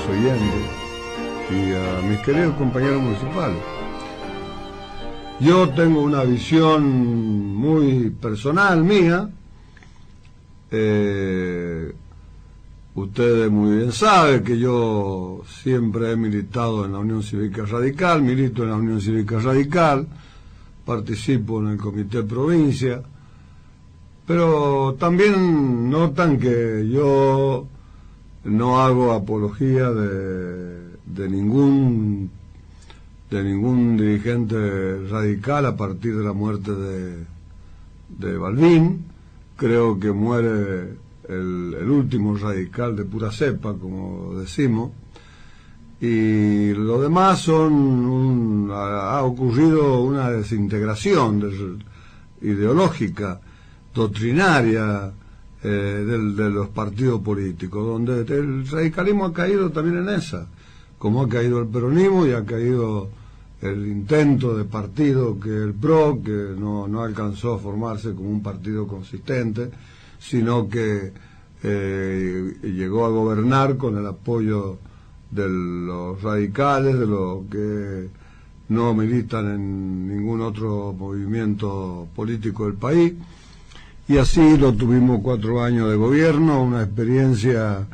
oyentes y a mis queridos compañeros municipales. Yo tengo una visión muy personal mía. Ustedes muy bien saben que yo siempre he militado en la Unión Cívica Radical, milito en la Unión Cívica Radical, participo en el Comité Provincia, pero también notan que yo no hago apología de ningún dirigente radical a partir de la muerte de Balbín. Creo que muere el último radical de pura cepa, como decimos, y lo demás ha ocurrido una desintegración ideológica, doctrinaria, de los partidos políticos, donde el radicalismo ha caído también en esa, como ha caído el peronismo y ha caído el intento de partido que el PRO, que no alcanzó a formarse como un partido consistente, sino que llegó a gobernar con el apoyo de los radicales, de los que no militan en ningún otro movimiento político del país, y así lo tuvimos 4 años de gobierno, una experiencia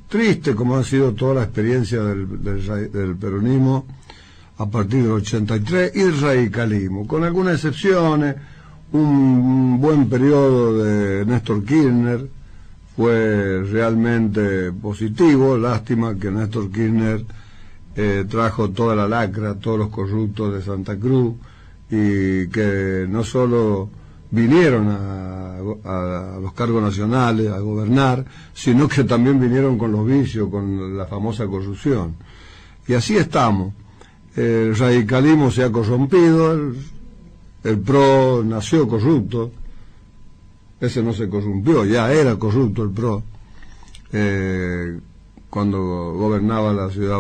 triste, como ha sido toda la experiencia del peronismo a partir del 83, y del radicalismo, con algunas excepciones. Un buen periodo de Néstor Kirchner fue realmente positivo. Lástima que Néstor Kirchner trajo toda la lacra, todos los corruptos de Santa Cruz, y que no solo vinieron a los cargos nacionales a gobernar, sino que también vinieron con los vicios, con la famosa corrupción. Y así estamos. El radicalismo se ha corrompido, el PRO nació corrupto, ese no se corrompió, ya era corrupto el PRO, cuando gobernaba la ciudad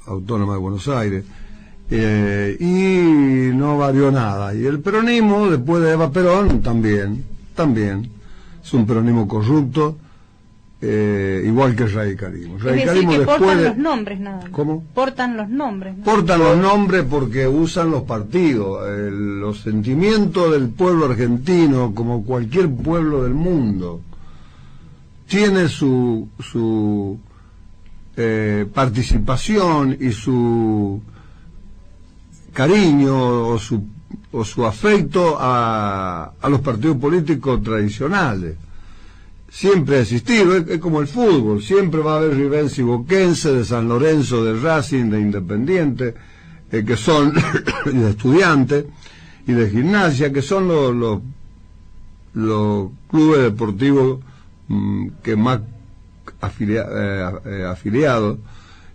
autónoma de Buenos Aires, y no varió nada. Y el peronismo, después de Eva Perón, también, es un peronismo corrupto, igual que el radicalismo. El radicalismo, es decir, que después portan los nombres nada más. ¿Cómo? Portan los nombres, ¿no? Portan los nombres porque usan los partidos. Los sentimientos del pueblo argentino, como cualquier pueblo del mundo, tiene su participación y su cariño o su afecto a los partidos políticos tradicionales. Siempre ha existido, es como el fútbol, siempre va a haber Rivensi Boquense, de San Lorenzo, de Racing, de Independiente, que son de Estudiantes, y de Gimnasia, que son los clubes deportivos que más afiliados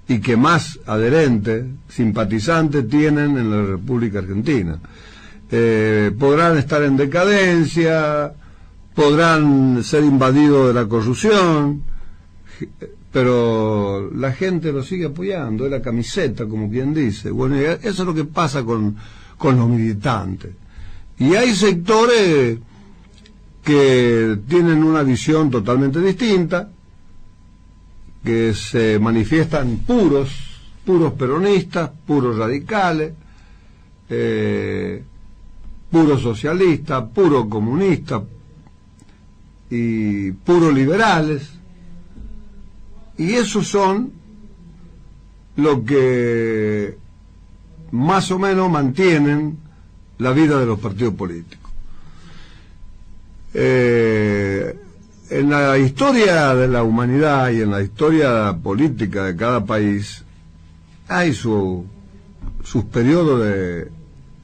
y que más adherentes, simpatizantes tienen en la República Argentina. Podrán estar en decadencia, podrán ser invadidos de la corrupción, pero la gente lo sigue apoyando, es la camiseta, como quien dice. Bueno, eso es lo que pasa con los militantes. Y hay sectores que tienen una visión totalmente distinta, que se manifiestan puros peronistas, puros radicales, puros socialistas, puros comunistas y puros liberales, y esos son los que más o menos mantienen la vida de los partidos políticos. En la historia de la humanidad y en la historia política de cada país hay sus periodos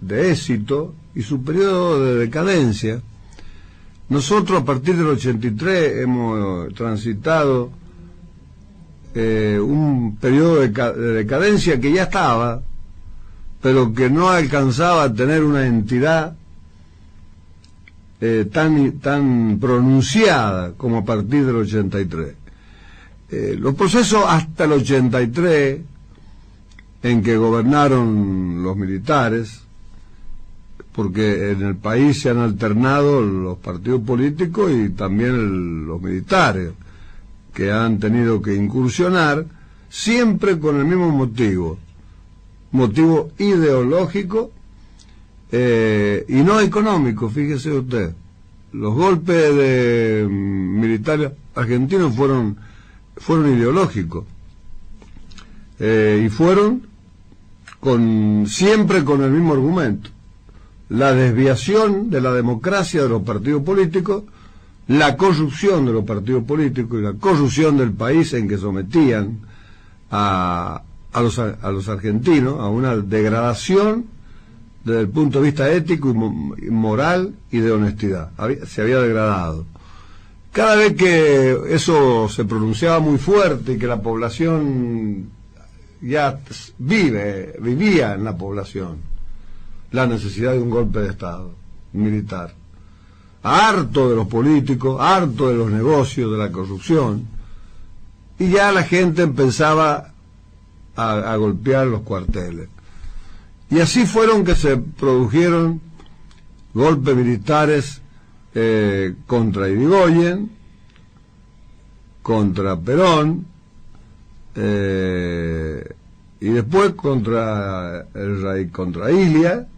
de éxito y su periodo de decadencia. Nosotros a partir del 83 hemos transitado un periodo de decadencia que ya estaba, pero que no alcanzaba a tener una entidad tan pronunciada como a partir del 83. Los procesos hasta el 83, en que gobernaron los militares, porque en el país se han alternado los partidos políticos y también los militares, que han tenido que incursionar, siempre con el mismo motivo ideológico y no económico. Fíjese usted, los golpes de militares argentinos fueron ideológicos, y fueron siempre con el mismo argumento: la desviación de la democracia de los partidos políticos, la corrupción de los partidos políticos y la corrupción del país, en que sometían a los argentinos a una degradación desde el punto de vista ético y moral y de honestidad. Se había degradado. Cada vez que eso se pronunciaba muy fuerte y que la población ya vivía en la población la necesidad de un golpe de Estado militar, harto de los políticos, harto de los negocios, de la corrupción, y ya la gente empezaba a golpear los cuarteles. Y así fueron que se produjeron golpes militares contra Irigoyen, contra Perón, y después contra Ilia,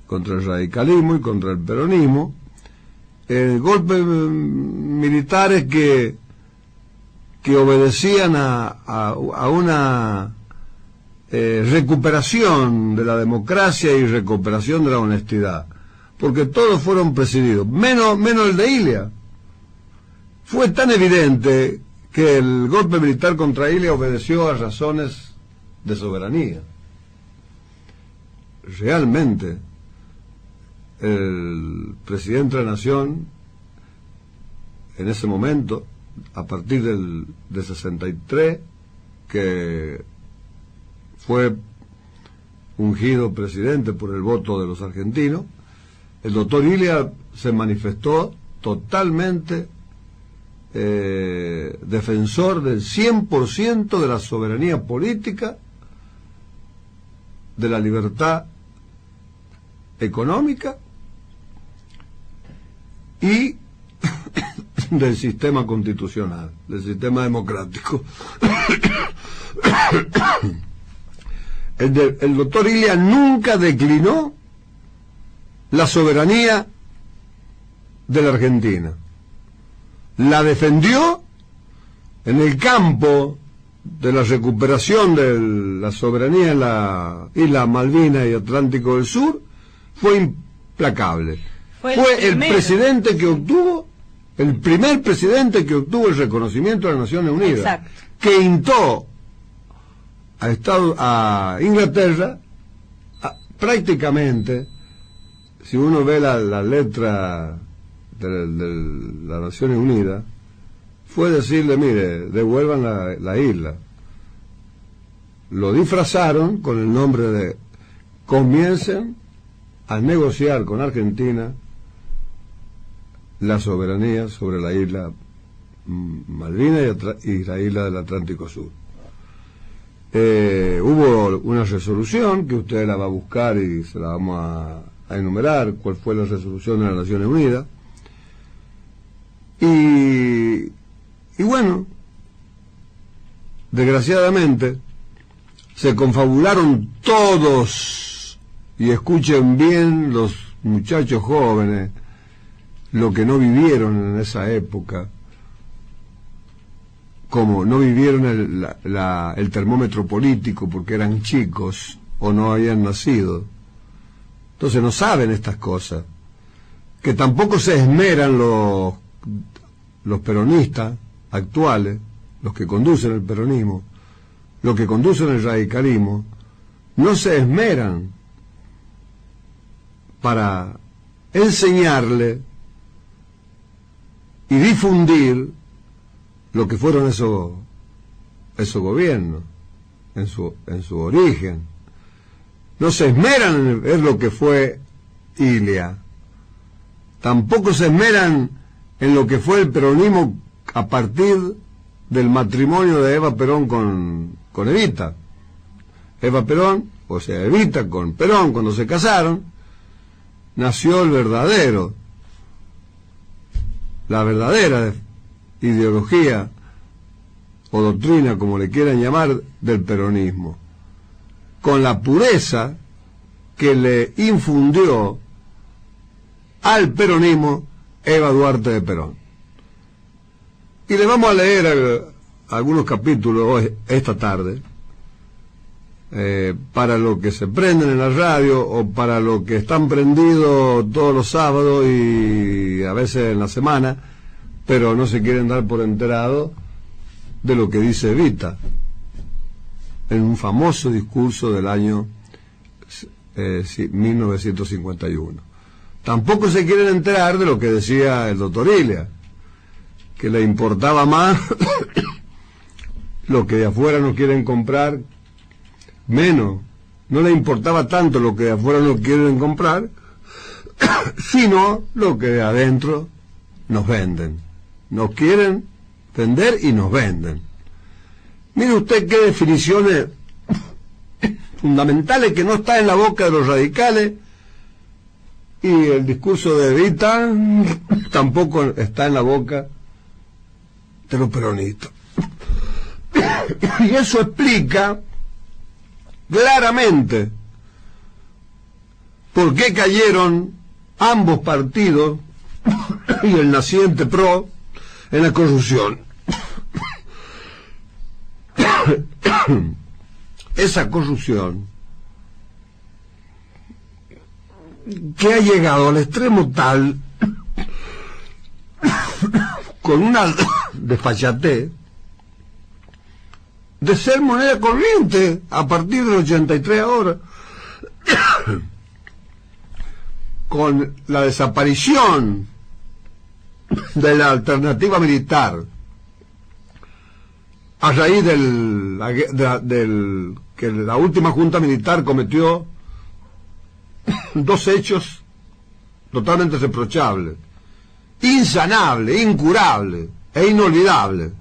contra el radicalismo y contra el peronismo, golpes militares que obedecían a una recuperación de la democracia y recuperación de la honestidad, porque todos fueron presididos, menos el de Ilia. Fue tan evidente que el golpe militar contra Ilia obedeció a razones de soberanía. Realmente, el presidente de la Nación, en ese momento, a partir de 63, que fue ungido presidente por el voto de los argentinos, el doctor Ilia se manifestó totalmente defensor del 100% de la soberanía política, de la libertad económica y del sistema constitucional, del sistema democrático. El doctor Ilia nunca declinó la soberanía de la Argentina. La defendió en el campo de la recuperación de la soberanía en la isla Malvinas y Atlántico del Sur. Fue implacable. Fue el presidente que obtuvo, el primer presidente que obtuvo el reconocimiento de las Naciones Unidas. Exacto. Que instó a Inglaterra, prácticamente, si uno ve la letra de las Naciones Unidas, fue decirle: mire, devuelvan la isla. Lo disfrazaron con el nombre de: comiencen a negociar con Argentina la soberanía sobre la isla Malvinas y la isla del Atlántico Sur. Hubo una resolución que usted la va a buscar y se la vamos a enumerar, cuál fue la resolución de las Naciones Unidas. Y bueno, desgraciadamente se confabularon todos, y escuchen bien los muchachos jóvenes, lo que no vivieron en esa época, como no vivieron el termómetro político porque eran chicos o no habían nacido. Entonces no saben estas cosas, que tampoco se esmeran los peronistas actuales, los que conducen el peronismo, los que conducen el radicalismo, no se esmeran para enseñarle y difundir lo que fueron esos gobiernos en su origen. No se esmeran en ver lo que fue Ilia, tampoco se esmeran en lo que fue el peronismo a partir del matrimonio de Eva Perón con Evita. Eva Perón, o sea, Evita con Perón, cuando se casaron, nació la verdadera ideología o doctrina, como le quieran llamar, del peronismo, con la pureza que le infundió al peronismo Eva Duarte de Perón. Y le vamos a leer algunos capítulos hoy, esta tarde, para los que se prenden en la radio o para los que están prendidos todos los sábados y a veces en la semana, pero no se quieren dar por enterado de lo que dice Evita en un famoso discurso del año 1951. Tampoco se quieren enterar de lo que decía el doctor Ilia, que le importaba más lo que de afuera no quieren comprar, menos, no le importaba tanto lo que de afuera no quieren comprar, sino lo que de adentro nos venden. Nos quieren vender y nos venden. Mire usted qué definiciones fundamentales que no está en la boca de los radicales, y el discurso de Evita tampoco está en la boca de los peronistas. Y eso explica claramente por qué cayeron ambos partidos y el naciente PRO en la corrupción. Esa corrupción que ha llegado al extremo tal, con una desfachatez, de ser moneda corriente a partir del 83 ahora, con la desaparición de la alternativa militar a raíz que la última junta militar cometió dos hechos totalmente reprochables, insanables, incurables e inolvidables: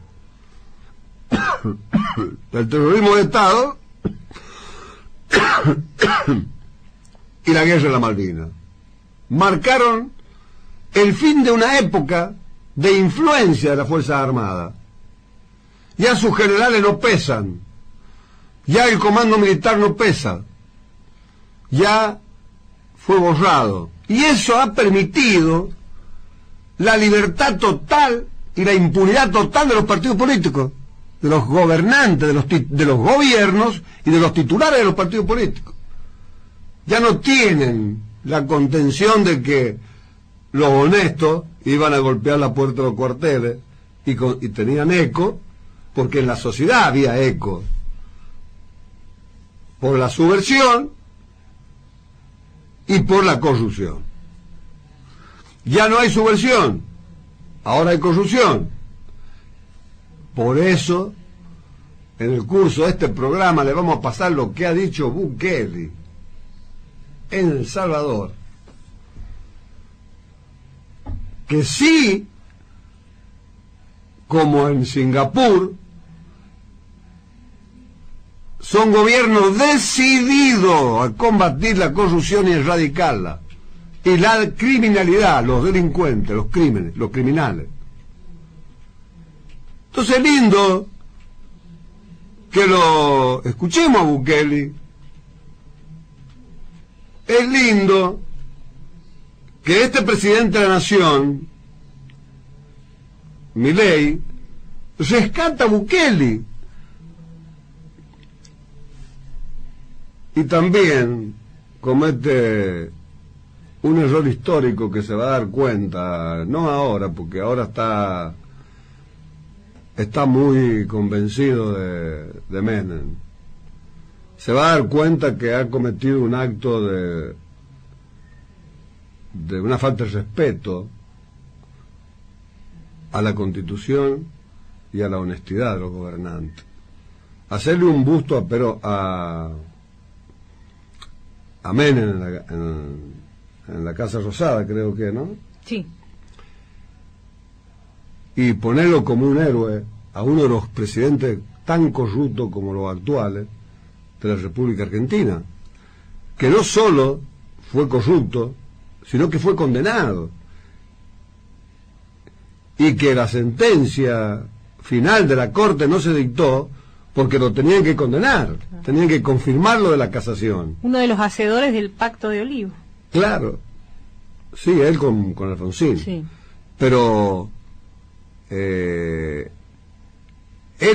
el terrorismo de Estado y la guerra de la Malvinas. Marcaron el fin de una época de influencia de las Fuerzas Armadas. Ya sus generales no pesan, ya el comando militar no pesa, ya fue borrado, y eso ha permitido la libertad total y la impunidad total de los partidos políticos, de los gobernantes, de los gobiernos y de los titulares de los partidos políticos. Ya no tienen la contención de que los honestos iban a golpear la puerta de los cuarteles y tenían eco, porque en la sociedad había eco por la subversión y por la corrupción. Ya no hay subversión, ahora hay corrupción. Por eso, en el curso de este programa le vamos a pasar lo que ha dicho Bukele en El Salvador, que sí, como en Singapur, son gobiernos decididos a combatir la corrupción y erradicarla, y la criminalidad, los delincuentes, los crímenes, los criminales. Entonces es lindo que lo escuchemos a Bukele, es lindo que este presidente de la nación, Milei, rescata a Bukele. Y también comete un error histórico que se va a dar cuenta, no ahora, porque ahora está muy convencido de Menem. Se va a dar cuenta que ha cometido un acto de una falta de respeto a la Constitución y a la honestidad de los gobernantes. Hacerle un busto a Menem en la Casa Rosada, creo que, ¿no? Sí. Y ponerlo como un héroe a uno de los presidentes tan corruptos como los actuales de la República Argentina, que no solo fue corrupto, sino que fue condenado, y que la sentencia final de la Corte no se dictó porque lo tenían que condenar, tenían que confirmarlo de la casación. Uno de los hacedores del Pacto de Olivos. Claro, sí, él con Alfonsín. Sí. Pero él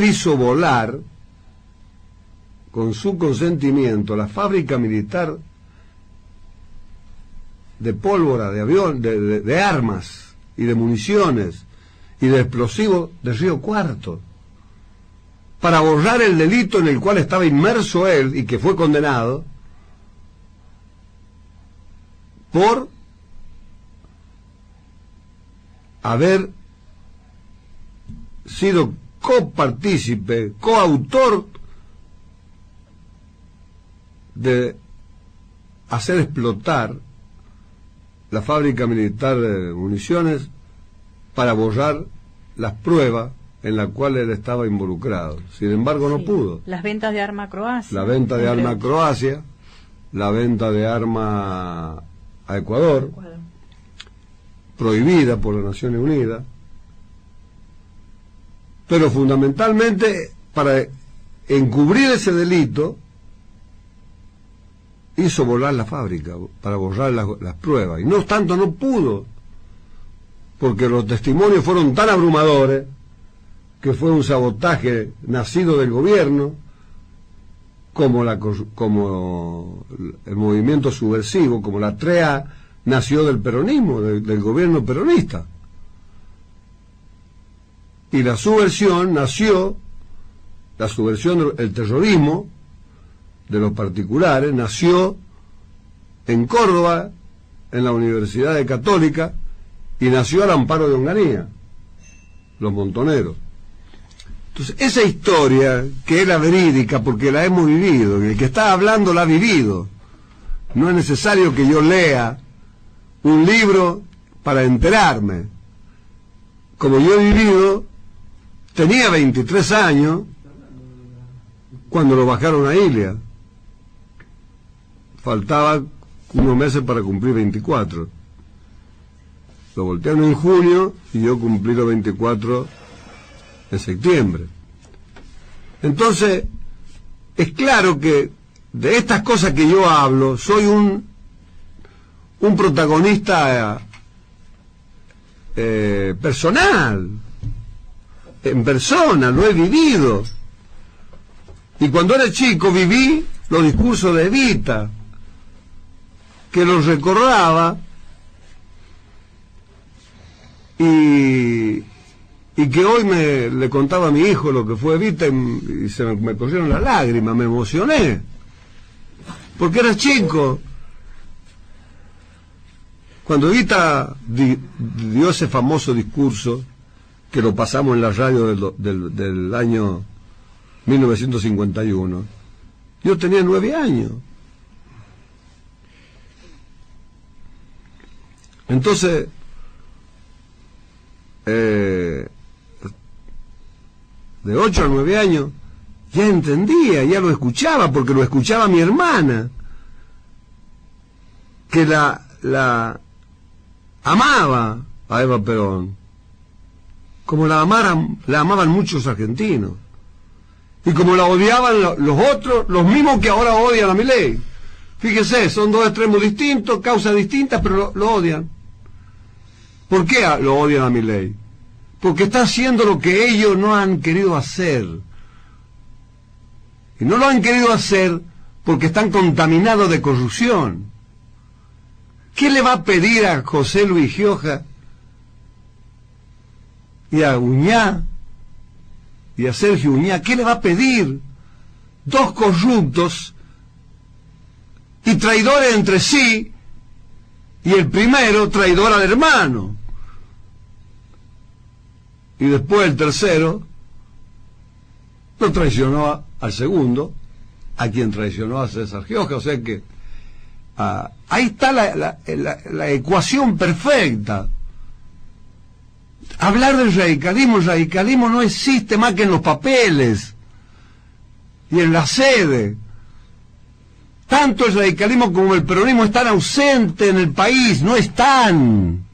hizo volar, con su consentimiento, la fábrica militar de pólvora, de avión, de armas y de municiones y de explosivos de Río Cuarto, para borrar el delito en el cual estaba inmerso él y que fue condenado por haber sido copartícipe, coautor de hacer explotar la fábrica militar de municiones para borrar las pruebas en las cuales él estaba involucrado. Sin embargo, no pudo. Las ventas de arma a Croacia. La venta de arma a Croacia, la venta de arma a Ecuador, prohibida por las Naciones Unidas, pero fundamentalmente para encubrir ese delito hizo volar la fábrica para borrar las pruebas, y no obstante no pudo, porque los testimonios fueron tan abrumadores que fue un sabotaje nacido del gobierno, como el movimiento subversivo, como la TREA nació del peronismo, del gobierno peronista, y la subversión nació, el terrorismo de los particulares nació en Córdoba, en la Universidad Católica, y nació al amparo de Onganía, los montoneros. Entonces, esa historia, que es la verídica, porque la hemos vivido, el que está hablando la ha vivido, no es necesario que yo lea un libro para enterarme. Como yo he vivido, tenía 23 años cuando lo bajaron a Ilia. Faltaba unos meses para cumplir 24. Lo voltearon en junio y yo cumplí los 24 en septiembre. Entonces, es claro que de estas cosas que yo hablo, soy un protagonista personal, en persona, lo he vivido. Y cuando era chico viví los discursos de Evita, que los recordaba y que hoy le contaba a mi hijo lo que fue Evita y se me corrieron las lágrimas, me emocioné, porque era chico. Cuando Evita dio ese famoso discurso, que lo pasamos en la radio del año 1951, yo tenía 9 años. Entonces, de 8 a 9 años, ya entendía, ya lo escuchaba, porque lo escuchaba mi hermana, que la amaba a Eva Perón, como la amaban muchos argentinos, y como la odiaban los otros, los mismos que ahora odian a Milei. Fíjese, son dos extremos distintos, causas distintas, pero lo odian. ¿Por qué lo odian a Milei? Porque está haciendo lo que ellos no han querido hacer. Y no lo han querido hacer porque están contaminados de corrupción. ¿Qué le va a pedir a José Luis Gioja y a Uñá y a Sergio Uñá? ¿Qué le va a pedir? Dos corruptos y traidores entre sí, y el primero traidor al hermano, y después el tercero lo traicionó al segundo, a quien traicionó a César Gioja. O sea que ahí está la ecuación perfecta. Hablar del radicalismo, el radicalismo no existe más que en los papeles y en la sede. Tanto el radicalismo como el peronismo están ausentes en el país, no están.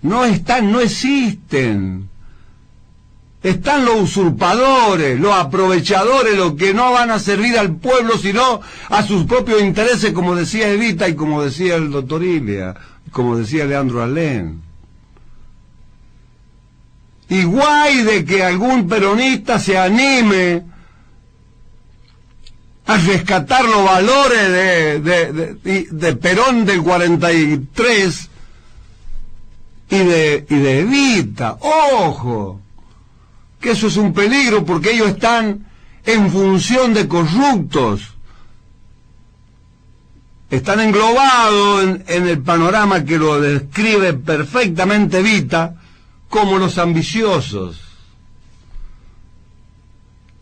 No están, no existen. Están los usurpadores, los aprovechadores, los que no van a servir al pueblo sino a sus propios intereses, como decía Evita y como decía el doctor Ilia, como decía Leandro Alén. Y guay de que algún peronista se anime a rescatar los valores de Perón del 43 y de Evita. ¡Ojo! Que eso es un peligro porque ellos están en función de corruptos. Están englobados en el panorama que lo describe perfectamente Evita como los ambiciosos.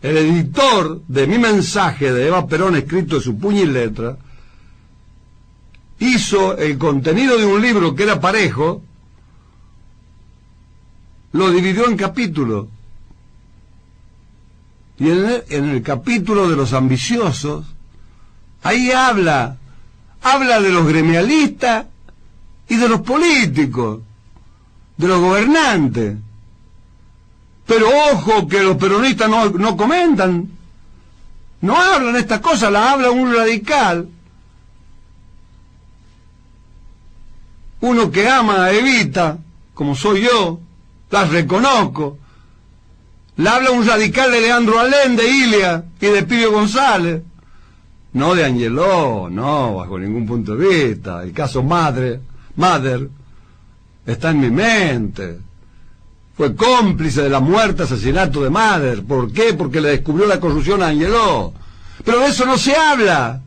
El editor de Mi mensaje de Eva Perón, escrito de su puño y letra, hizo el contenido de un libro que era parejo, lo dividió en capítulos. Y en el capítulo de los ambiciosos, ahí habla de los gremialistas y de los políticos, de los gobernantes. Pero ojo que los peronistas no comentan, no hablan estas cosas, las habla un radical, uno que ama a Evita, como soy yo, las reconozco. La habla un radical de Leandro Alén, de Ilia y de Pío González. No de Angeló, no, bajo ningún punto de vista. El caso Mather está en mi mente. Fue cómplice de la muerte, asesinato de Mather. ¿Por qué? Porque le descubrió la corrupción a Angeló. Pero de eso no se habla.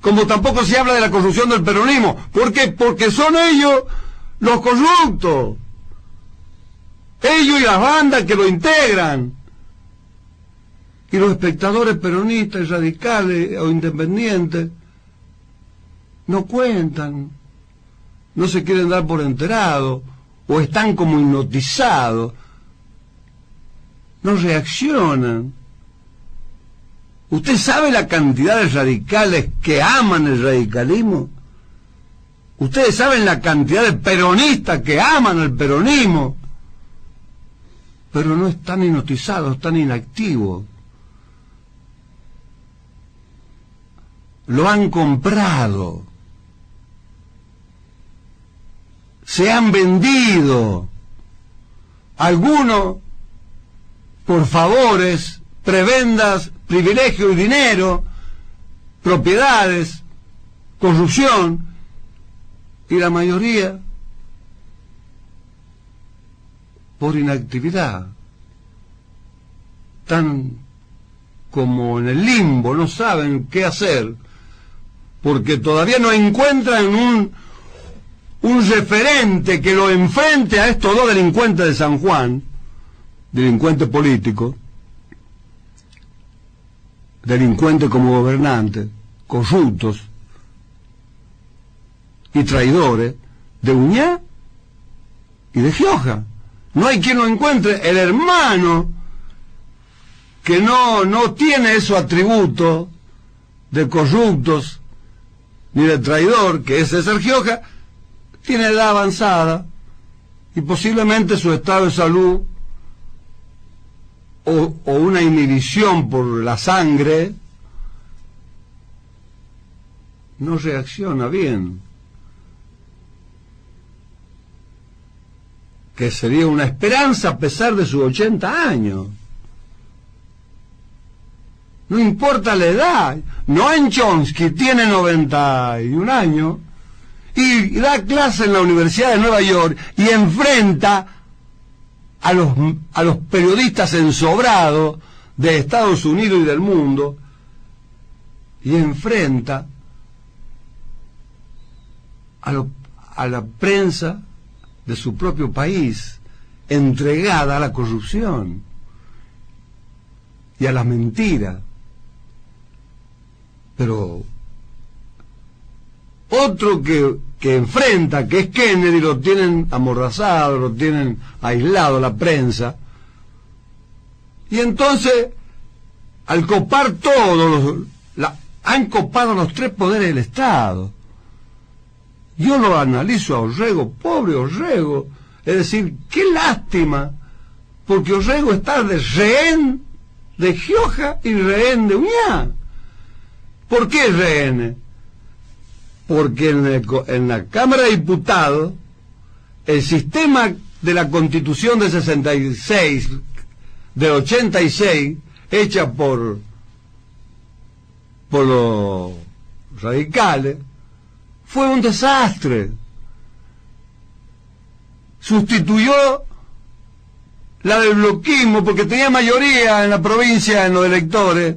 Como tampoco se habla de la corrupción del peronismo. ¿Por qué? Porque son ellos los corruptos. Ellos y las bandas que lo integran. Y los espectadores peronistas y radicales o independientes no cuentan, no se quieren dar por enterados, o están como hipnotizados, no reaccionan. ¿Usted sabe la cantidad de radicales que aman el radicalismo? ¿Ustedes saben la cantidad de peronistas que aman el peronismo? Pero no están hipnotizados, están inactivos. Lo han comprado. Se han vendido. Algunos por favores, prebendas, privilegios y dinero, propiedades, corrupción, y la mayoría por inactividad. Están como en el limbo, no saben qué hacer, porque todavía no encuentran un referente que lo enfrente a estos dos delincuentes de San Juan, delincuentes políticos, delincuentes como gobernantes, corruptos y traidores, de Uñá y de Gioja. No hay quien lo encuentre. El hermano que no tiene esos atributos de corruptos ni de traidor, que es César Gioja, tiene edad avanzada y posiblemente su estado de salud o una inhibición por la sangre no reacciona bien, que sería una esperanza a pesar de sus 80 años. No importa la edad. Noam Chomsky tiene 91 años y da clase en la Universidad de Nueva York y enfrenta a los periodistas ensobrados de Estados Unidos y del mundo, y enfrenta a la prensa de su propio país, entregada a la corrupción y a las mentiras. Pero otro que enfrenta, que es Kennedy, lo tienen amordazado, lo tienen aislado la prensa, y entonces al copar todos han copado los tres poderes del Estado. Yo lo analizo a Orrego, pobre Orrego, Es decir, qué lástima, porque Orrego está de rehén de Gioja y rehén de Uñá. ¿Por qué rehén? Porque en la Cámara de Diputados, el sistema de la Constitución de 66, del 86, hecha por los radicales, fue un desastre. Sustituyó la del bloquismo porque tenía mayoría en la provincia en los electores.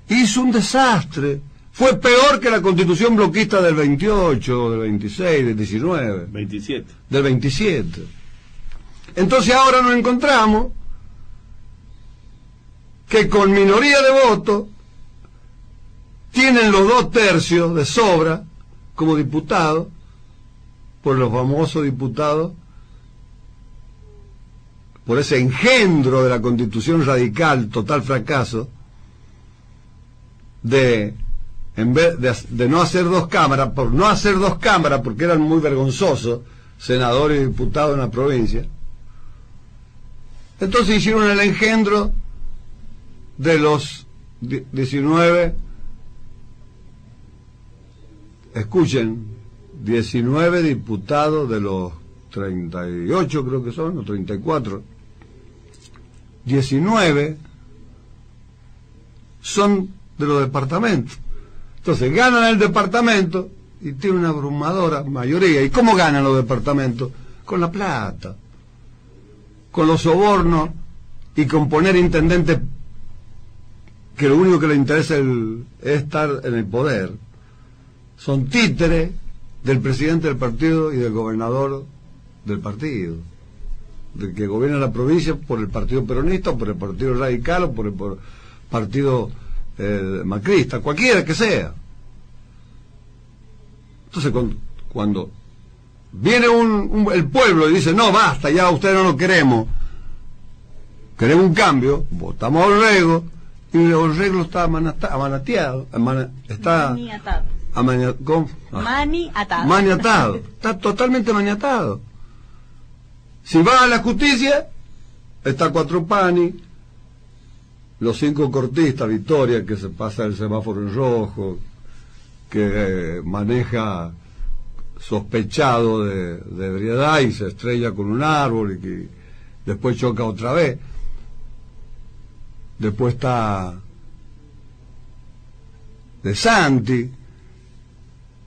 Hizo un desastre. Fue peor que la Constitución bloquista del 28, del 26, del 19. 27. Del 27. Entonces ahora nos encontramos que con minoría de votos tienen los 2/3 de sobra como diputados, por los famosos diputados, por ese engendro de la Constitución radical, total fracaso, en vez de no hacer 2 cámaras, por no hacer 2 cámaras, porque eran muy vergonzosos, senadores y diputados en la provincia, entonces hicieron el engendro de los 19, escuchen, 19 diputados de los 38 creo que son, o 34, 19 son de los departamentos. Entonces ganan el departamento y tienen una abrumadora mayoría. ¿Y cómo ganan los departamentos? Con la plata, con los sobornos y con poner intendentes que lo único que les interesa es estar en el poder. Son títeres del presidente del partido y del gobernador del partido, del que gobierna la provincia por el partido peronista, o por el partido radical, o por el partido macrista, cualquiera que sea. Entonces cuando viene el pueblo y dice, no, basta, ya ustedes no lo queremos un cambio, votamos a Orrego, y Orrego está amanateado, está maniatado, está totalmente maniatado. Si va a la justicia, está Cuatropani, los 5 cortistas, Victoria, que se pasa el semáforo en rojo, que maneja sospechado de ebriedad y se estrella con un árbol y que después choca otra vez. Después está De Santi,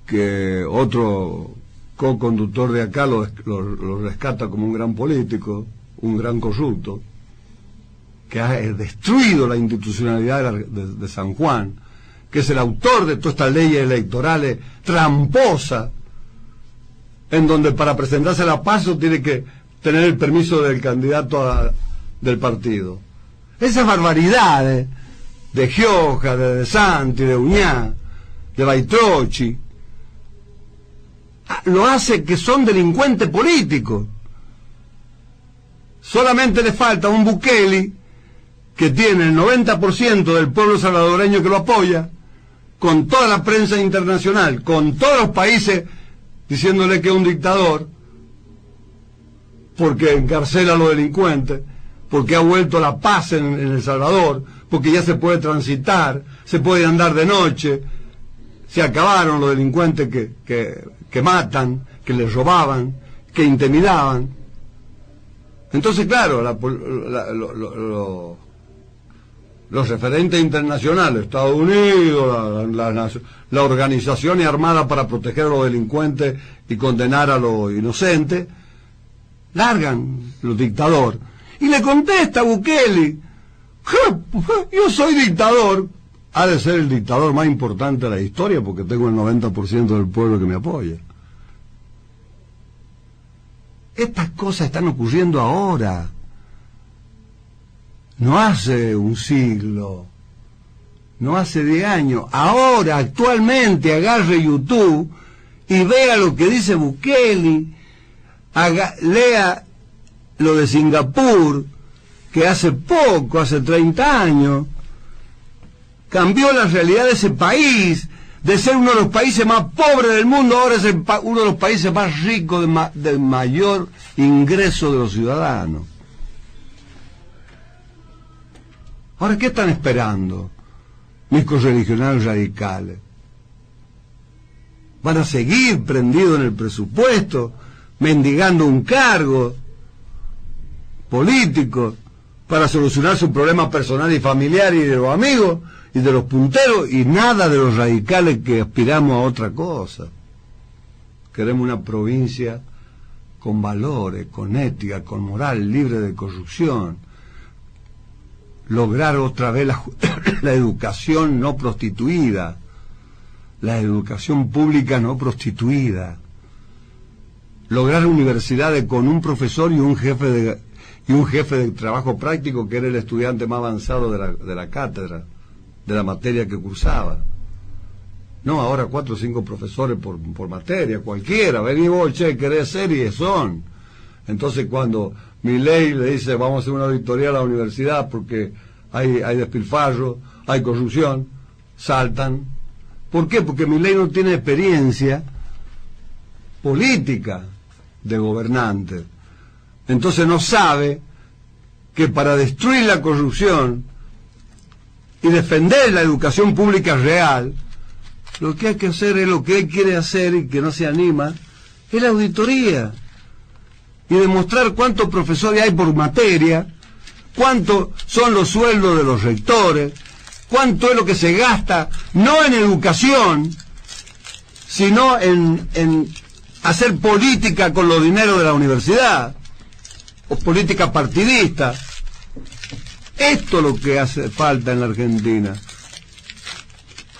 que otro co-conductor de acá lo rescata como un gran político, un gran corrupto, que ha destruido la institucionalidad de San Juan, que es el autor de todas estas leyes electorales tramposas, en donde para presentarse a la PASO tiene que tener el permiso del candidato del partido. Esas barbaridades de Gioja, de Santi, de Uñá, de Baitrochi, lo hace que son delincuentes políticos. Solamente le falta un Bukele que tiene el 90% del pueblo salvadoreño que lo apoya, con toda la prensa internacional, con todos los países diciéndole que es un dictador, porque encarcela a los delincuentes, porque ha vuelto la paz en El Salvador, porque ya se puede transitar, se puede andar de noche, se acabaron los delincuentes que matan, que les robaban, que intimidaban. Entonces, claro, los referentes internacionales, Estados Unidos, la organización armada para proteger a los delincuentes y condenar a los inocentes, largan los dictadores. Y le contesta a Bukele, yo soy dictador, ha de ser el dictador más importante de la historia porque tengo el 90% del pueblo que me apoya. Estas cosas están ocurriendo ahora, no hace un siglo, no hace 10 años. Ahora, actualmente, agarre YouTube y vea lo que dice Bukele, lea lo de Singapur, que hace poco, hace 30 años, cambió la realidad de ese país, de ser uno de los países más pobres del mundo, ahora es uno de los países más ricos de mayor ingreso de los ciudadanos. Ahora, ¿qué están esperando mis correligionarios radicales? ¿Van a seguir prendidos en el presupuesto, mendigando un cargo político para solucionar su problema personal y familiar y de los amigos y de los punteros, y nada de los radicales que aspiramos a otra cosa? Queremos una provincia con valores, con ética, con moral, libre de corrupción. Lograr otra vez la educación no prostituida, la educación pública no prostituida. Lograr universidades con un profesor y un jefe de trabajo práctico, que era el estudiante más avanzado de la cátedra, de la materia que cursaba. No, ahora 4 o 5 profesores por materia, cualquiera. Vení vos, che, querés ser, y son. Entonces, cuando Milei le dice, vamos a hacer una auditoría a la universidad porque hay despilfarro, hay corrupción, saltan. ¿Por qué? Porque Milei no tiene experiencia política de gobernante. Entonces no sabe que para destruir la corrupción y defender la educación pública real, lo que hay que hacer es lo que él quiere hacer y que no se anima, es la auditoría. Y demostrar cuántos profesores hay por materia, cuántos son los sueldos de los rectores, cuánto es lo que se gasta, no en educación, sino en hacer política con los dineros de la universidad, o política partidista. Esto es lo que hace falta en la Argentina.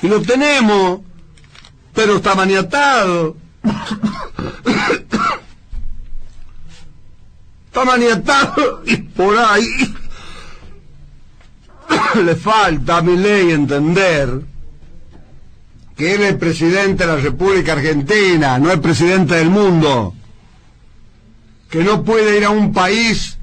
Y lo tenemos, pero está maniatado. Está maniatado y por ahí le falta a Milei entender que él es el presidente de la República Argentina, no el presidente del mundo, que no puede ir a un país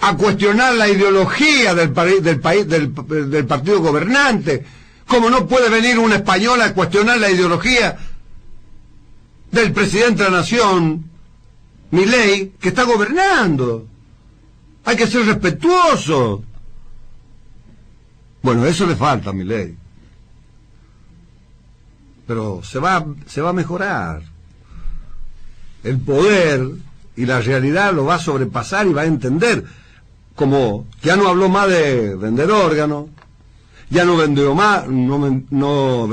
a cuestionar la ideología del partido gobernante, como no puede venir un español a cuestionar la ideología del presidente de la nación, Milei, que está gobernando. Hay que ser respetuoso. Bueno, eso le falta a Milei. Pero se va a mejorar. El poder y la realidad lo va a sobrepasar y va a entender. Como ya no habló más de vender órganos, ya no vendió más, no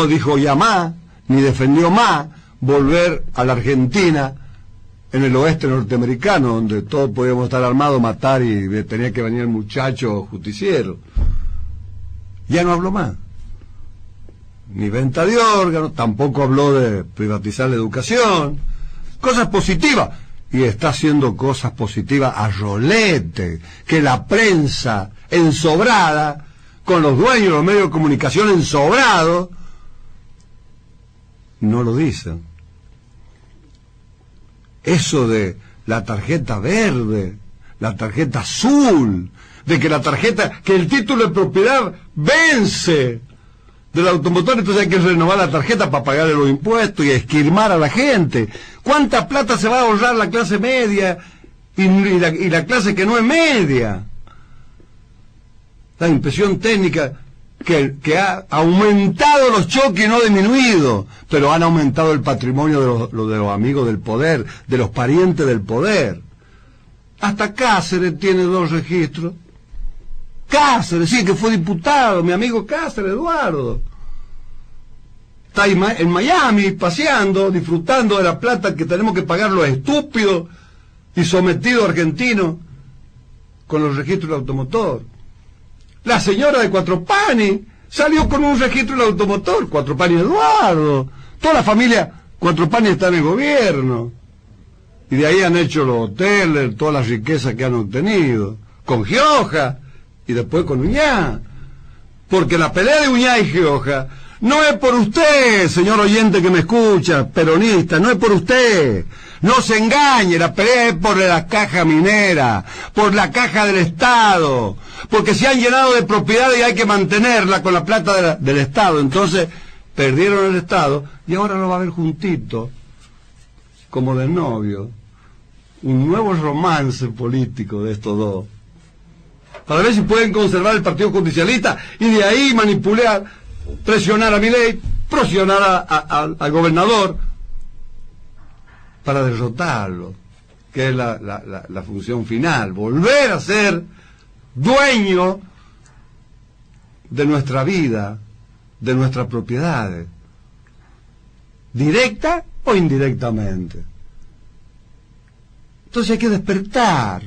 dijo ya más, ni defendió más volver a la Argentina en el oeste norteamericano, donde todos podíamos estar armados, matar, y tenía que venir el muchacho justiciero. Ya no habló más. Ni venta de órganos, tampoco habló de privatizar la educación. Cosas positivas. Y está haciendo cosas positivas a rolete, que la prensa ensobrada, con los dueños de los medios de comunicación ensobrados, no lo dicen. Eso de la tarjeta verde, la tarjeta azul, de que el título de propiedad vence del automotor, entonces hay que renovar la tarjeta para pagarle los impuestos y esquilmar a la gente. ¿Cuánta plata se va a ahorrar la clase media y la clase que no es media? La impresión técnica que ha aumentado los choques y no disminuido, pero han aumentado el patrimonio de los amigos del poder, de los parientes del poder. Hasta Cáceres tiene 2 registros. Cáceres, sí, que fue diputado, mi amigo Cáceres, Eduardo. Está ahí en Miami, paseando, disfrutando de la plata que tenemos que pagar los estúpidos y sometidos argentinos con los registros del automotor. La señora de Cuatro Panes salió con un registro del automotor, Cuatro Panes Eduardo. Toda la familia Cuatro Panes está en el gobierno. Y de ahí han hecho los hoteles, todas las riquezas que han obtenido. Con Gioja y después con Uñá. Porque la pelea de Uñá y Gioja No es por usted, señor oyente que me escucha, peronista, no es por usted. No se engañe, la pelea es por la caja minera, por la caja del Estado, porque se han llenado de propiedades y hay que mantenerla con la plata del Estado. Entonces, perdieron el Estado y ahora lo va a ver juntito, como de novio, un nuevo romance político de estos dos, para ver si pueden conservar el Partido Justicialista y de ahí manipular, presionar a Milei, presionar al gobernador para derrotarlo, que es la función final, volver a ser dueño de nuestra vida, de nuestras propiedades, directa o indirectamente. Entonces hay que despertar.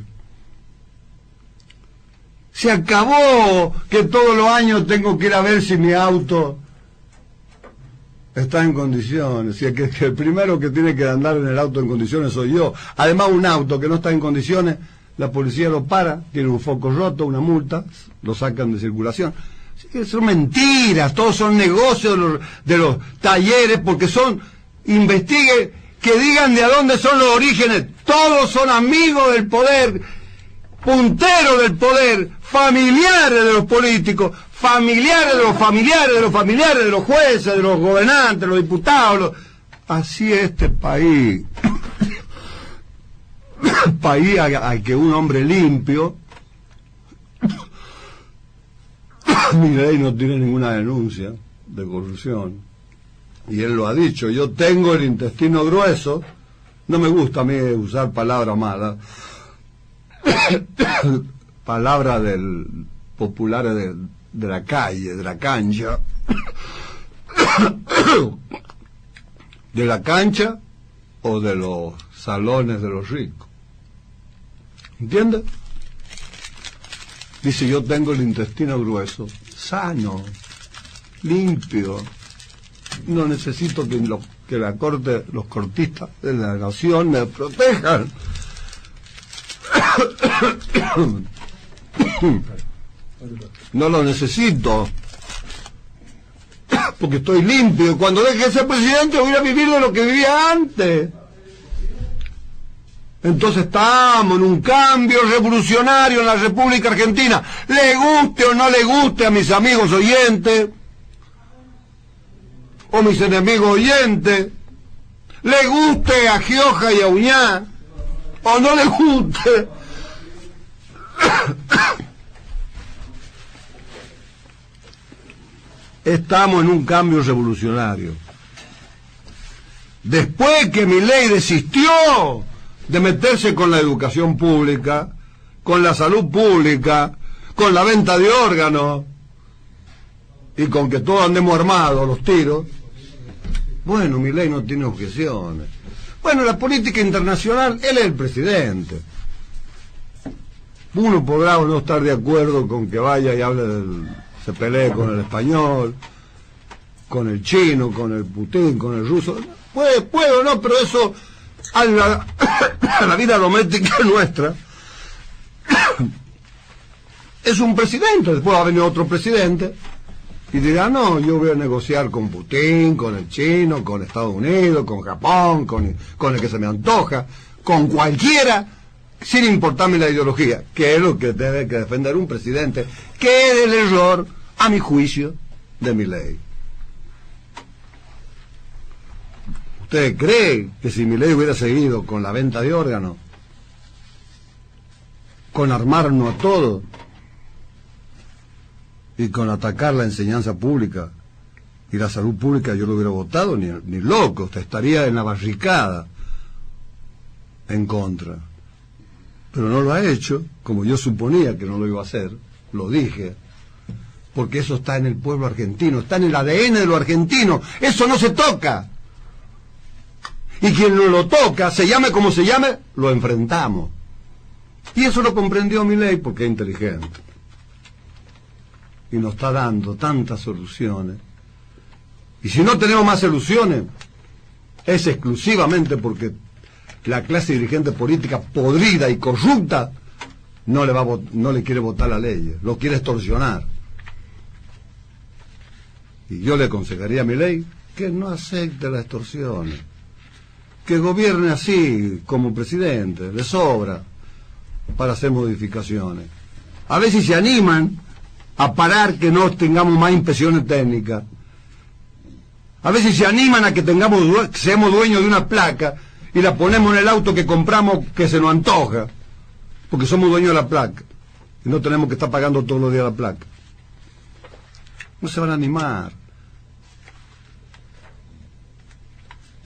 Se acabó que todos los años tengo que ir a ver si mi auto está en condiciones. Si que el primero que tiene que andar en el auto en condiciones soy yo. Además, un auto que no está en condiciones, la policía lo para, tiene un foco roto, una multa, lo sacan de circulación. Son mentiras, todos son negocios de los talleres, porque son, investiguen, que digan de a dónde son los orígenes. Todos son amigos del poder, punteros del poder, familiares de los políticos, familiares de los familiares de los familiares de los jueces, de los gobernantes, de los diputados. Así es este país. País al que un hombre limpio, Milei no tiene ninguna denuncia de corrupción, y él lo ha dicho: yo tengo el intestino grueso. No me gusta a mí usar palabras malas, palabras populares de la calle, de la cancha, de la cancha o de los salones de los ricos. ¿Entiendes? Dice: yo tengo el intestino grueso, sano, limpio. No necesito que la corte, los cortistas de la nación me protejan. No lo necesito, porque estoy limpio. Cuando deje de ser presidente voy a vivir de lo que vivía antes. Entonces estamos en un cambio revolucionario en la República Argentina. Le guste o no le guste a mis amigos oyentes, o mis enemigos oyentes, le guste a Gioja y a Uñá, o no le guste. Estamos en un cambio revolucionario. Después que Milei desistió de meterse con la educación pública, con la salud pública, con la venta de órganos, y con que todos andemos armados, los tiros, bueno, Milei no tiene objeciones. Bueno, la política internacional, él es el presidente. Uno podrá o no estar de acuerdo con que vaya y se pelee con el español, con el chino, con el Putin, con el ruso. Puede o no, pero eso a la vida doméstica nuestra es un presidente. Después va a venir otro presidente y dirá: no, yo voy a negociar con Putin, con el chino, con Estados Unidos, con Japón, con el que se me antoja, con cualquiera, sin importarme la ideología, que es lo que debe que defender un presidente, que es el error, a mi juicio, de Milei. ¿Usted cree que si Milei hubiera seguido con la venta de órganos, con armarnos a todos y con atacar la enseñanza pública y la salud pública, yo lo hubiera votado? Ni loco, usted estaría en la barricada en contra. Pero no lo ha hecho, como yo suponía que no lo iba a hacer, lo dije, porque eso está en el pueblo argentino, está en el ADN de los argentinos, eso no se toca. Y quien no lo toca, se llame como se llame, lo enfrentamos. Y eso lo comprendió Milei porque es inteligente. Y nos está dando tantas soluciones. Y si no tenemos más soluciones, es exclusivamente porque la clase dirigente política podrida y corrupta no le quiere votar la ley, lo quiere extorsionar. Y yo le aconsejaría a Milei que no acepte las extorsiones, que gobierne así como presidente, de sobra, para hacer modificaciones. A ver si se animan a parar que no tengamos más inspecciones técnicas. A ver si se animan a que seamos dueños de una placa y la ponemos en el auto que compramos que se nos antoja, porque somos dueños de la placa y no tenemos que estar pagando todos los días la placa. No se van a animar.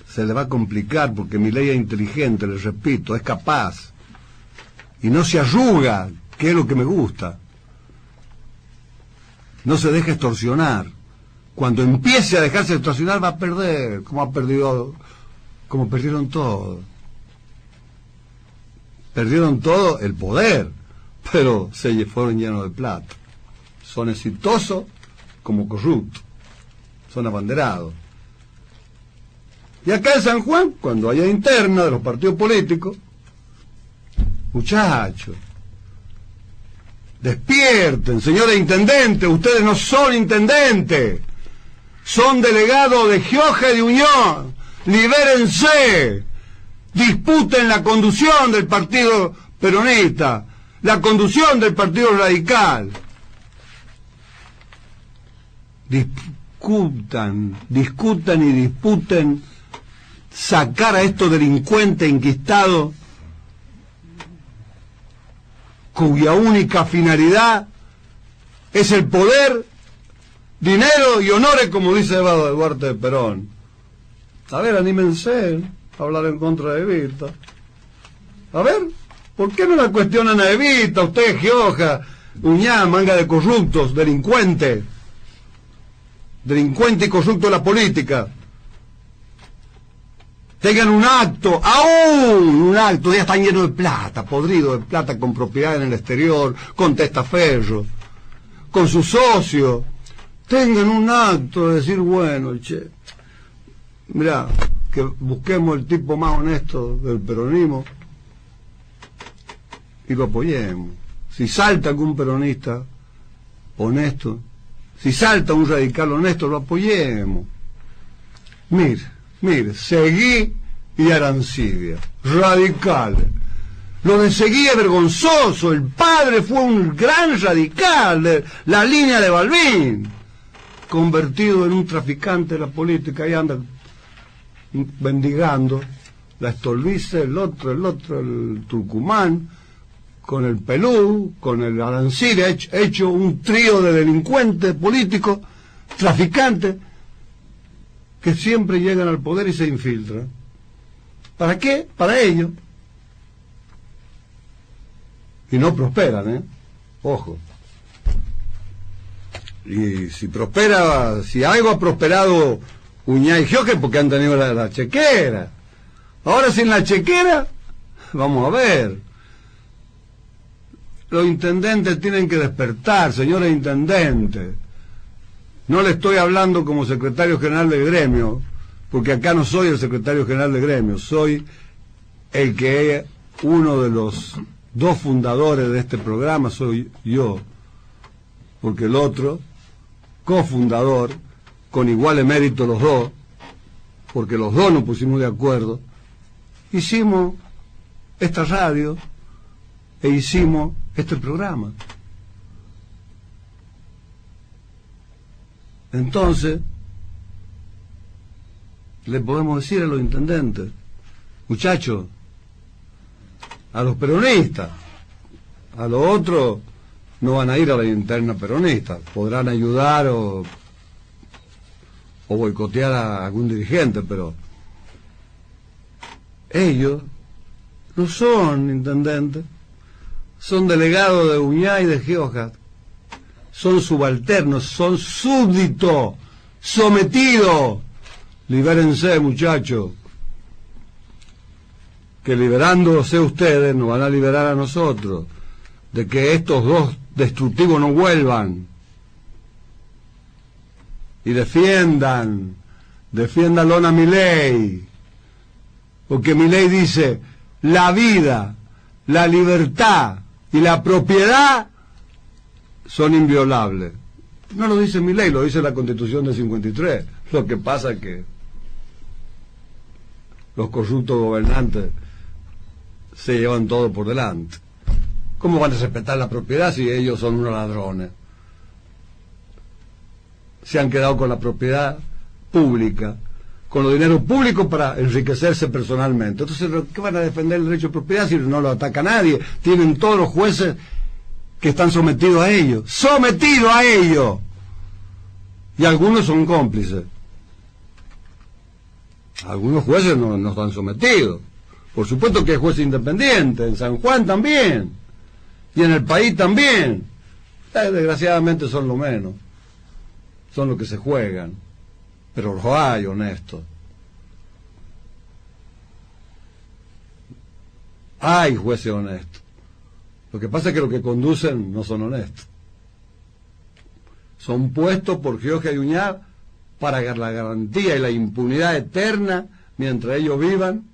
Se le va a complicar porque Milei es inteligente, les repito, es capaz. Y no se arruga, que es lo que me gusta. No se deja extorsionar. Cuando empiece a dejarse extorsionar va a perder, como perdieron todo. Perdieron todo el poder, pero se fueron llenos de plata. Son exitosos como corruptos. Son abanderados. Y acá en San Juan, cuando haya interna de los partidos políticos, muchachos, despierten, señores intendentes, ustedes no son intendentes, son delegados de Gioja y de Unión, libérense, disputen la conducción del partido peronista, la conducción del partido radical, discutan y disputen sacar a estos delincuentes enquistados cuya única finalidad es el poder, dinero y honores, como dice Eduardo Duarte de Perón. A ver, anímense a hablar en contra de Evita. A ver, ¿por qué no la cuestionan a Evita? Ustedes, Gioja, Uñá, manga de corruptos, delincuente y corrupto de la política. Tengan un acto, ya están llenos de plata, podrido de plata, con propiedad en el exterior, con testaferro, con sus socios. Tengan un acto de decir, bueno, che, mirá, que busquemos el tipo más honesto del peronismo y lo apoyemos. Si salta algún peronista honesto, si salta un radical honesto, lo apoyemos. Mire, Seguí y Arancibia, radicales. Lo de Seguí es vergonzoso, el padre fue un gran radical de la línea de Balbín, convertido en un traficante de la política, y anda bendigando la Stolbizer, el Tucumán, con el Pelú, con el Arancibia, hecho un trío de delincuentes políticos, traficantes, que siempre llegan al poder y se infiltran. ¿Para qué? Para ellos. Y no prosperan, ojo. Y si algo ha prosperado Uñá y Gioja, porque han tenido la chequera. Ahora sin la chequera, vamos a ver. Los intendentes tienen que despertar, señores intendentes. No le estoy hablando como secretario general del gremio, porque acá no soy el secretario general del gremio, soy el que es uno de los dos fundadores de este programa, soy yo, porque el otro, cofundador, con iguales méritos los dos, porque los dos nos pusimos de acuerdo, hicimos esta radio e hicimos este programa. Entonces, le podemos decir a los intendentes, muchachos, a los peronistas, a los otros no van a ir a la interna peronista, podrán ayudar o boicotear a algún dirigente, pero ellos no son intendentes, son delegados de Uñá y de Gioja. Son subalternos, son súbditos, sometidos. Libérense, muchachos. Que liberándose ustedes nos van a liberar a nosotros. De que estos dos destructivos no vuelvan. Y defiéndanlo a Milei. Porque Milei dice, la vida, la libertad y la propiedad son inviolables. No lo dice mi ley, lo dice la Constitución del 53. Lo que pasa es que los corruptos gobernantes se llevan todo por delante. ¿Cómo van a respetar la propiedad si ellos son unos ladrones? Se han quedado con la propiedad pública, con los dineros públicos para enriquecerse personalmente. Entonces, ¿qué van a defender el derecho de propiedad si no lo ataca nadie? Tienen todos los jueces que están sometidos a ellos. ¡Sometidos a ellos! Y algunos son cómplices. Algunos jueces no están sometidos. Por supuesto que hay jueces independientes, en San Juan también, y en el país también. Desgraciadamente son lo menos. Son los que se juegan. Pero los hay honestos. Hay jueces honestos. Lo que pasa es que los que conducen no son honestos. Son puestos por Giorgia y Uñá para la garantía y la impunidad eterna mientras ellos vivan,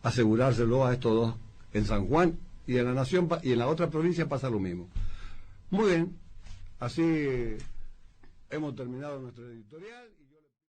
asegurárselo a estos dos en San Juan y en la nación y en la otra provincia pasa lo mismo. Muy bien, así hemos terminado nuestro editorial.